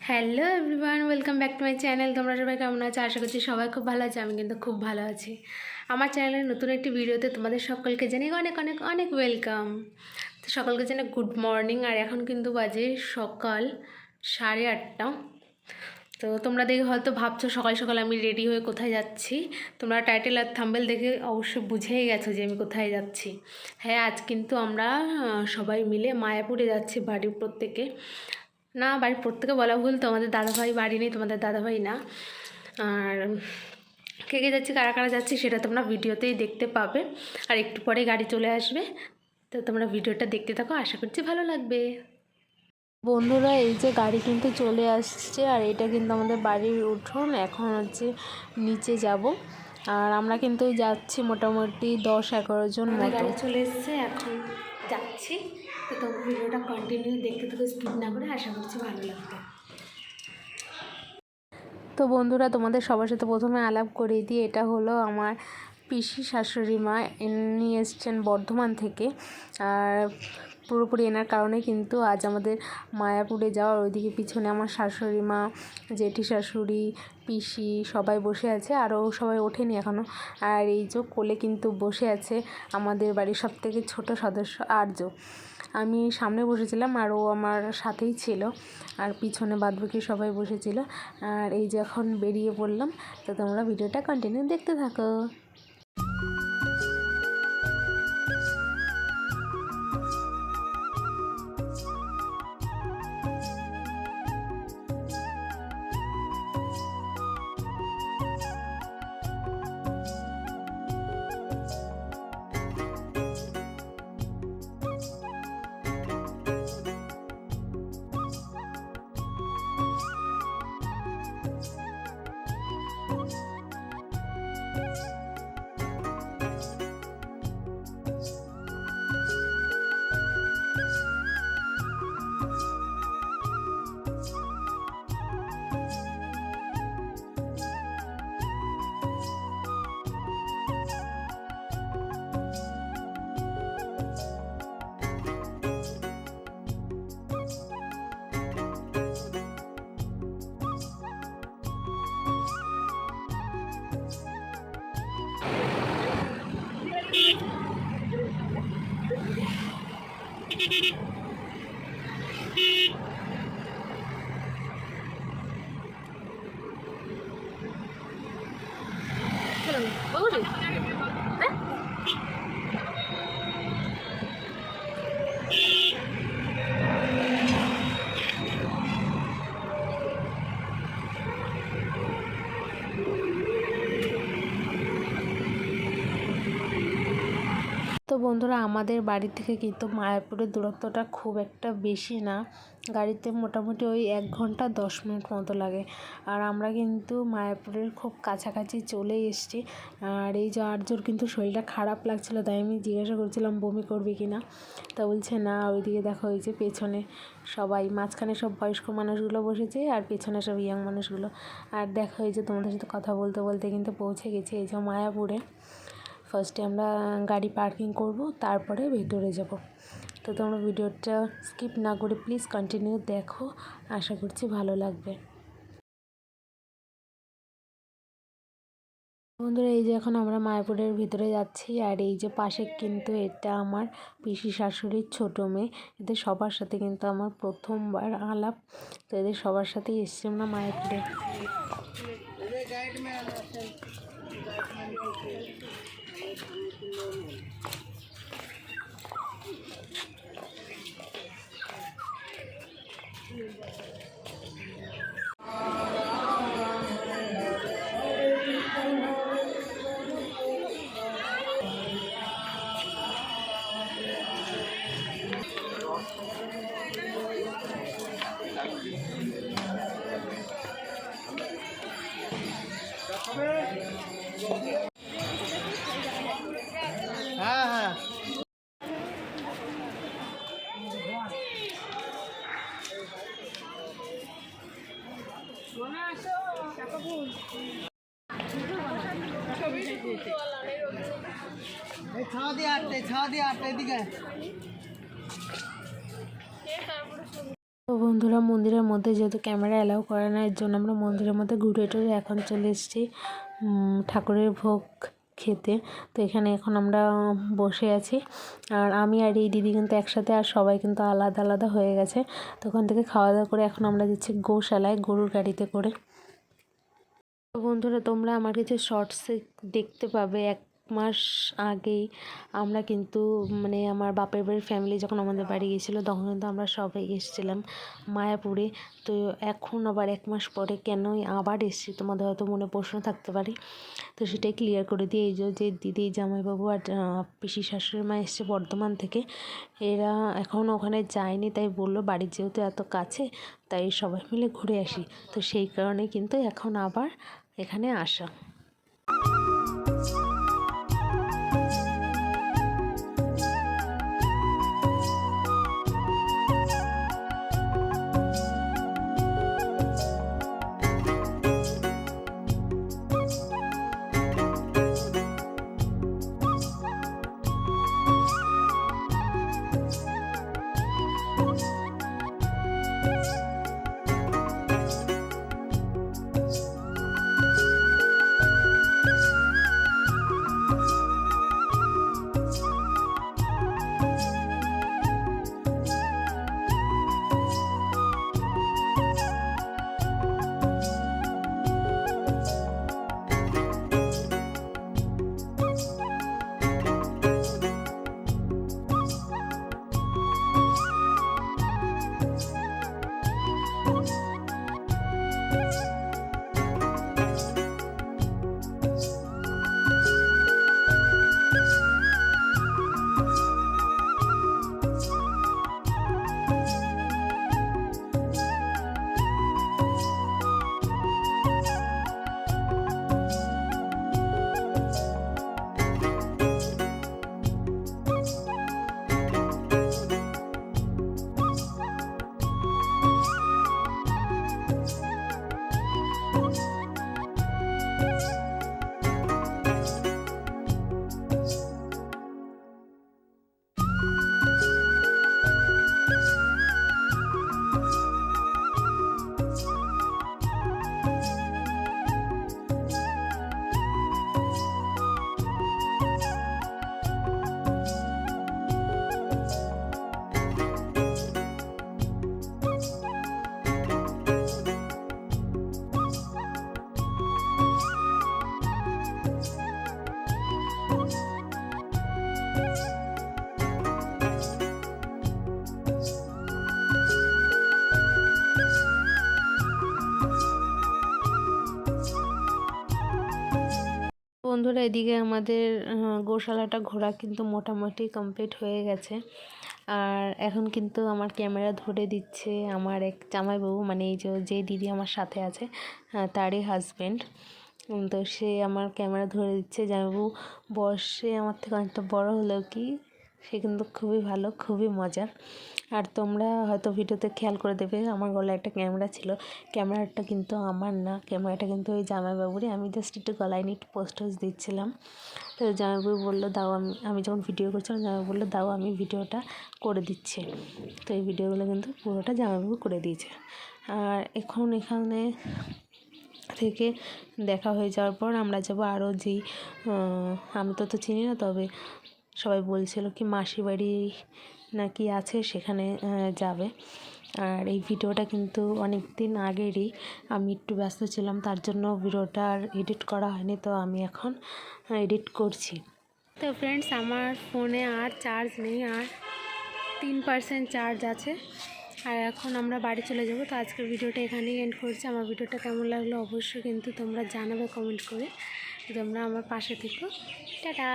Hello everyone, welcome back to my channel. তোমরা সবাই কেমন আছো? আশা করছি সবাই খুব ভালো আছে। আমি কিন্তু খুব ভালো আছি। আমার চ্যানেলের নতুন একটি ভিডিওতে তোমাদের সকলকে জানাই অনেক অনেক অনেক ওয়েলকাম। তো সকলকে জানাই গুড মর্নিং। আর এখন কিন্তু বাজে সকাল 8:30। তো তোমরা দেখে হয়তো ভাবছো সকাল সকাল আমি রেডি হয়ে কোথায় যাচ্ছি। তোমরা টাইটেল আর থাম্বনেল দেখে অবশ্যই বুঝেই গেছো যে আমি কোথায় যাচ্ছি। হ্যাঁ, আজ কিন্তু আমরা সবাই মিলে মায়াপুরে যাচ্ছি, বাড়ির প্রত্যেকে। না, বাড়ির প্রত্যেকে বলা ভুল, তোমাদের দাদাভাই বাড়ি নেই, তোমাদের দাদাভাই না। আর কে কে যাচ্ছি, কারা কারা যাচ্ছি সেটা তোমরা ভিডিওতেই দেখতে পাবে। আর একটু পরে গাড়ি চলে আসবে। তো তোমরা ভিডিওটা দেখতে থাকো, আশা করছি ভালো লাগবে। বন্ধুরা, এই যে গাড়ি কিন্তু চলে আসছে, আর এটা কিন্তু আমাদের বাড়ির উঠোন। এখন হচ্ছে নিচে যাব। আর আমরা কিন্তু যাচ্ছি মোটামুটি 10-11 জন মতো। গাড়ি চলে এসছে, এখন যাচ্ছি। তো তোমরা ভিডিওটা কন্টিনিউ দেখতে থাকো, স্কিপ না করে। আশা করছি ভালো লাগবে। তো বন্ধুরা, তোমাদের সবার সাথে প্রথমে আলাপ করে দিই। এটা হলো আমার পিসি শাশুড়ি মা, ইনি এসছেন বর্ধমান থেকে। আর পুরোপুরি এনার কারণে কিন্তু আজ আমাদের মায়াপুরে যাওয়ার। ওইদিকে পিছনে আমার শাশুড়ি মা, জেঠি শাশুড়ি, পিসি সবাই বসে আছে। আরও সবাই ওঠেনি এখনও। আর এই যে কোলে কিন্তু বসে আছে আমাদের বাড়ির সবথেকে ছোট সদস্য আর্য। আমি সামনে বসেছিলাম আর ও আমার সাথেই ছিল, আর পিছনে বাদবাকি সবাই বসেছিল। আর এই যে এখন বেরিয়ে পড়লাম। তো তোমরা ভিডিওটা কন্টিনিউ দেখতে থাকো। তো বন্ধুরা, আমাদের বাড়ি থেকে কিন্তু মায়াপুরের দূরত্বটা খুব একটা বেশি না। গাড়িতে মোটামুটি ওই 1 ঘন্টা 10 মিনিট মতো লাগে। আর আমরা কিন্তু মায়াপুরের খুব কাছাকাছি চলে এসেছি। আর এই যে আর্যর কিন্তু শরীরটা খারাপ লাগছিলো, তাই আমি জিজ্ঞাসা করছিলাম বমি করবে কি না। তা বলছে না। ওইদিকে দেখো, ওই যে পেছনে সবাই, মাঝখানে সব বয়স্ক মানুষগুলো বসেছে আর পেছনে সব ইয়াং মানুষগুলো। আর দেখো, এই যে তোমাদের সাথে কথা বলতে বলতে কিন্তু পৌঁছে গেছি এই যে মায়াপুরে। ফার্স্টে আমরা গাড়ি পার্কিং করব, তারপরে ভেতরে যাব। তো তোমরা ভিডিওটা স্কিপ না করে প্লিজ কন্টিনিউ দেখো, আশা করছি ভালো লাগবে। বন্ধুরা, এই যে এখন আমরা মায়াপুরের ভিতরে যাচ্ছি। আর এই যে পাশে কিন্তু এটা আমার পিসি শাশুড়ির ছোটো মেয়ে। এদের সবার সাথে কিন্তু আমার প্রথমবার আলাপ। তো এদের সবার সাথেই এসছি আমরা মায়াপুরে। হ্যাঁ হ্যাঁ, ছাওয়া দিয়ে আটটা এদিকে। তো বন্ধুরা, মন্দিরের মধ্যে যেহেতু ক্যামেরা অ্যালাউ করে না, এর জন্য আমরা মন্দিরের মধ্যে ঘুরে টুরে এখন চলে এসেছি ঠাকুরের ভোগ খেতে। তো এখানে এখন আমরা বসে আছি, আর আমি আর এই দিদি কিন্তু একসাথে, আর সবাই কিন্তু আলাদা আলাদা হয়ে গেছে। তো ওখান থেকে খাওয়া দাওয়া করে এখন আমরা যাচ্ছি গোশালায় গরুর গাড়িতে করে। তো বন্ধুরা, তোমরা আমার কিছু শর্টসে দেখতে পাবে 1 মাস আগেই আমরা কিন্তু মানে আমার বাপের বাড়ির ফ্যামিলি যখন আমাদের বাড়ি গিয়েছিলো তখন কিন্তু আমরা সবাই এসেছিলাম মায়াপুরে। তো এখন আবার 1 মাস পরে কেনই আবার এসেছি, তোমাদের হয়তো মনে প্রশ্ন থাকতে পারে। তো সেটাই ক্লিয়ার করে দিয়ে, এই যে দিদি, জামাইবাবু আর পিসি শাশুড়ি মা এসছে বর্ধমান থেকে। এরা এখনও ওখানে যায়নি, তাই বললো বাড়ির যেহেতু এত কাছে তাই সবাই মিলে ঘুরে আসি। তো সেই কারণে কিন্তু এখন আবার এখানে আসা। বন্ধুরা, এদিকে আমাদের গোশালাটা ঘোরা কিন্তু মোটামুটি কমপ্লিট হয়ে গেছে। আর এখন কিন্তু আমার ক্যামেরা ধরে দিচ্ছে আমার এক জামাইবাবু, মানে এই যে দিদি আমার সাথে আছে তারই হাজব্যান্ড। তো সে আমার ক্যামেরা ধরে দিচ্ছে। জামাইবাবু বয়সে আমার থেকে অনেকটা বড় হলেও কি সে কিন্তু খুবই ভালো, খুবই মজার। আর তোমরা হয়তো ভিডিওতে খেয়াল করে দেবে আমার গলায় একটা ক্যামেরা ছিল। ক্যামেরাটা কিন্তু আমার না, ক্যামেরাটা কিন্তু ওই জামাইবাবুরই। আমি জাস্ট একটু গলায় নিয়ে একটু পোস্ট দিচ্ছিলাম। তো জামাইবাবু বললো দাও, আমি যখন ভিডিও করছিলাম জামাইবাবু বললো দাও আমি ভিডিওটা করে দিচ্ছি। তো এই ভিডিওগুলো কিন্তু পুরোটা জামাইবাবু করে দিয়েছে। আর এখন এখানে থেকে দেখা হয়ে যাওয়ার পর আমরা যাবো আরও যেই, আমি তো চিনি না, তবে সবাই বলছিল কি মাসি বাড়ি নাকি আছে, সেখানে যাবে। আর এই ভিডিওটা কিন্তু অনেক দিন আগেরই, আমি একটু ব্যস্ত ছিলাম তার জন্য ভিডিওটা আর এডিট করা হয়নি। তো আমি এখন এডিট করছি। তো ফ্রেন্ডস, আমার ফোনে আর চার্জ নেই, আর 3% চার্জ আছে। আর এখন আমরা বাড়ি চলে যাব। তো আজকের ভিডিওটা এখানেই এন্ড করছি। আমার ভিডিওটা কেমন লাগলো অবশ্যই কিন্তু তোমরা জানাবে কমেন্ট করে। তোমরা আমার পাশে থেকো। টাটা।